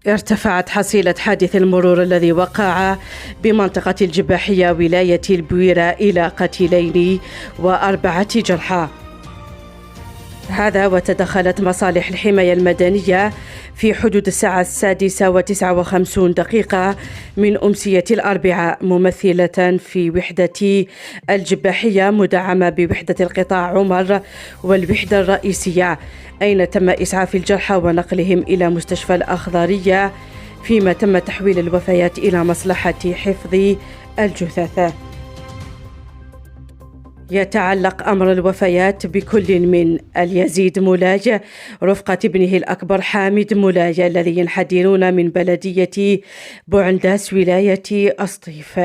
ارتفعت حصيلة حادث المرور الذي وقع بمنطقة الجباحية ولاية البويرة إلى قتيلين و4 جرحى. هذا وتدخلت مصالح الحماية المدنية في حدود الساعة 6:59 من أمسية الأربعاء، ممثلة في وحدة الجباحية مدعمة بوحدة القطاع عمر والوحدة الرئيسية، أين تم إسعاف الجرحى ونقلهم إلى مستشفى الأخضرية، فيما تم تحويل الوفيات إلى مصلحة حفظ الجثث. يتعلق أمر الوفيات بكل من اليزيد مولاي رفقة ابنه الأكبر حامد مولاي الذي ينحدرون من بلدية بوعنداس ولاية أسطيف.